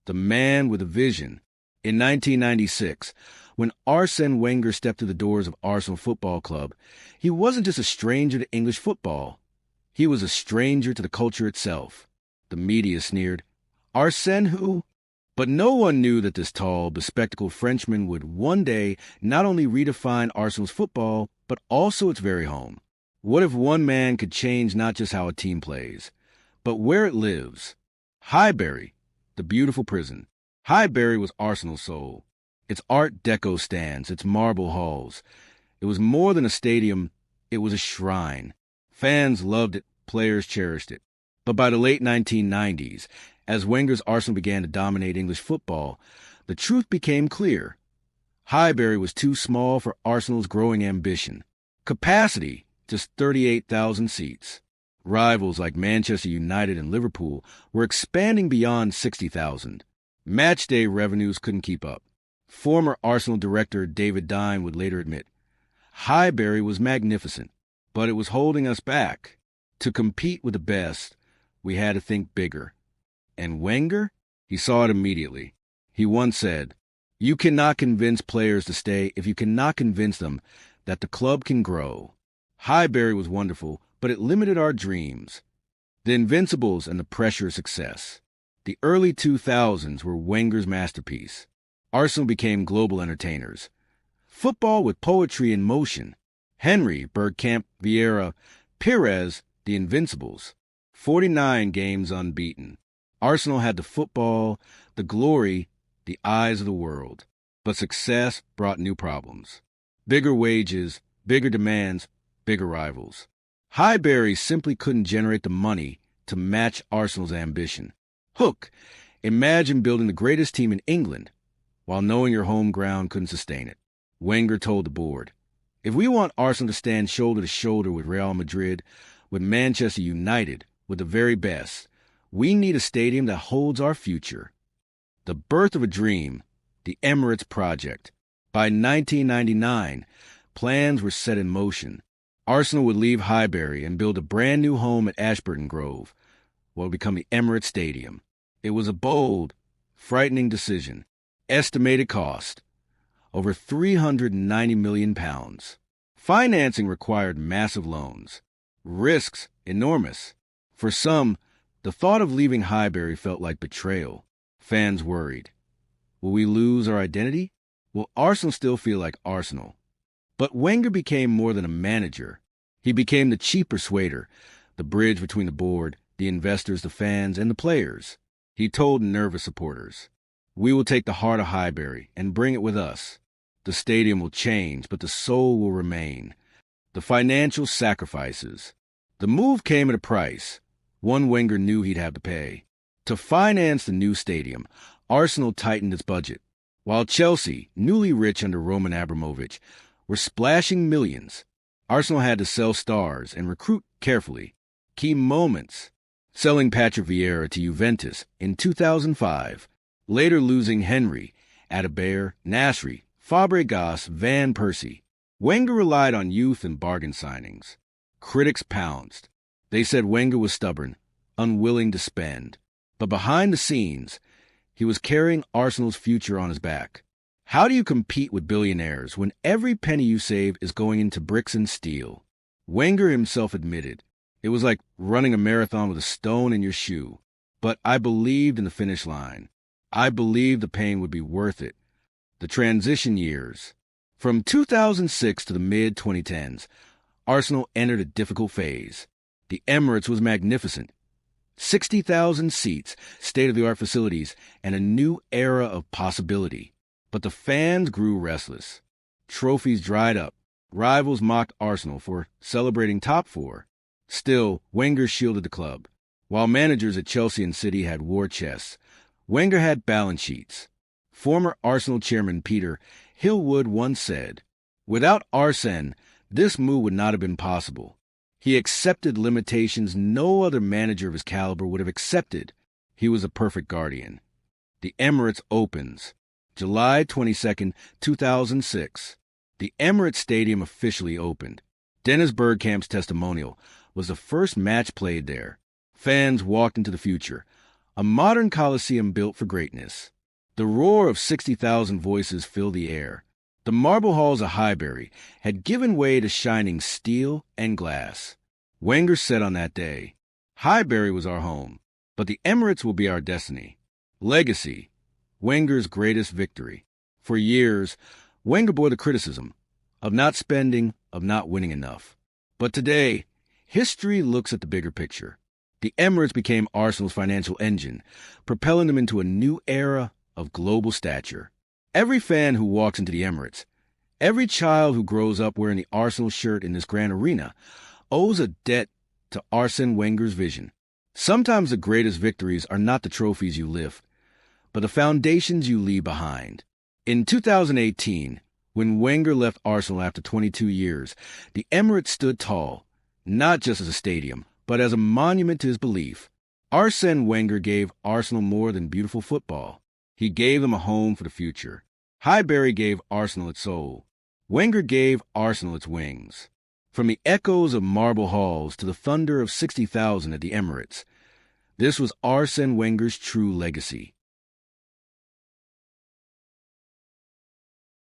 the man with a vision. In 1996, when Arsène Wenger stepped through the doors of Arsenal Football Club, he wasn't just a stranger to English football. He was a stranger to the culture itself. The media sneered, "Arsène who?" But no one knew that this tall, bespectacled Frenchman would one day not only redefine Arsenal's football, but also its very home. What if one man could change not just how a team plays, but where it lives? Highbury, the beautiful prison. Highbury was Arsenal's soul. Its Art Deco stands, its marble halls. It was more than a stadium, it was a shrine. Fans loved it, players cherished it. But by the late 1990s, as Wenger's Arsenal began to dominate English football, the truth became clear. Highbury was too small for Arsenal's growing ambition. Capacity, just 38,000 seats. Rivals like Manchester United and Liverpool were expanding beyond 60,000. Matchday revenues couldn't keep up. Former Arsenal director David Dine would later admit, Highbury was magnificent, but it was holding us back. To compete with the best, we had to think bigger. And Wenger? He saw it immediately. He once said, "You cannot convince players to stay if you cannot convince them that the club can grow." Highbury was wonderful, but it limited our dreams. The Invincibles and the pressure of success. The early 2000s were Wenger's masterpiece. Arsenal became global entertainers. Football with poetry in motion. Henry, Bergkamp, Vieira, Pires, the Invincibles. 49 games unbeaten. Arsenal had the football, the glory, the eyes of the world. But success brought new problems. Bigger wages, bigger demands, bigger rivals. Highbury simply couldn't generate the money to match Arsenal's ambition. Hook, imagine building the greatest team in England while knowing your home ground couldn't sustain it. Wenger told the board, "If we want Arsenal to stand shoulder to shoulder with Real Madrid, with Manchester United, with the very best, we need a stadium that holds our future." The birth of a dream, the Emirates project. By 1999, plans were set in motion. Arsenal would leave Highbury and build a brand new home at Ashburton Grove, what would become the Emirates Stadium. It was a bold, frightening decision. Estimated cost, over £390 million. Financing required massive loans. Risks, enormous. For some, the thought of leaving Highbury felt like betrayal. Fans worried. Will we lose our identity? Will Arsenal still feel like Arsenal? But Wenger became more than a manager. He became the chief persuader, the bridge between the board, the investors, the fans, and the players. He told nervous supporters, "We will take the heart of Highbury and bring it with us. The stadium will change, but the soul will remain." The financial sacrifices. The move came at a price, one Wenger knew he'd have to pay. To finance the new stadium, Arsenal tightened its budget, while Chelsea, newly rich under Roman Abramovich, were splashing millions. Arsenal had to sell stars and recruit carefully. Key moments. Selling Patrick Vieira to Juventus in 2005. Later losing Henry, Adebayor, Nasri, Fabregas, Van Persie. Wenger relied on youth and bargain signings. Critics pounced. They said Wenger was stubborn, unwilling to spend. But behind the scenes, he was carrying Arsenal's future on his back. How do you compete with billionaires when every penny you save is going into bricks and steel? Wenger himself admitted, "It was like running a marathon with a stone in your shoe. But I believed in the finish line. I believed the pain would be worth it." The transition years. From 2006 to the mid-2010s, Arsenal entered a difficult phase. The Emirates was magnificent. 60,000 seats, state-of-the-art facilities, and a new era of possibility. But the fans grew restless. Trophies dried up. Rivals mocked Arsenal for celebrating top four. Still, Wenger shielded the club. While managers at Chelsea and City had war chests, Wenger had balance sheets. Former Arsenal chairman Peter Hillwood once said, "Without Arsène, this move would not have been possible. He accepted limitations no other manager of his caliber would have accepted. He was a perfect guardian." The Emirates opens. July 22, 2006. The Emirates Stadium officially opened. Dennis Bergkamp's testimonial was the first match played there. Fans walked into the future. a modern coliseum built for greatness. The roar of 60,000 voices filled the air. The marble halls of Highbury had given way to shining steel and glass. Wenger said on that day, "Highbury was our home, but the Emirates will be our destiny." Legacy, Wenger's greatest victory. For years, Wenger bore the criticism of not spending, of not winning enough. But today, history looks at the bigger picture. The Emirates became Arsenal's financial engine, propelling them into a new era of global stature. Every fan who walks into the Emirates, every child who grows up wearing the Arsenal shirt in this grand arena, owes a debt to Arsène Wenger's vision. Sometimes the greatest victories are not the trophies you lift, but the foundations you leave behind. In 2018, when Wenger left Arsenal after 22 years, the Emirates stood tall, not just as a stadium, but as a monument to his belief. Arsène Wenger gave Arsenal more than beautiful football. He gave them a home for the future. Highbury gave Arsenal its soul. Wenger gave Arsenal its wings. From the echoes of marble halls to the thunder of 60,000 at the Emirates, this was Arsène Wenger's true legacy.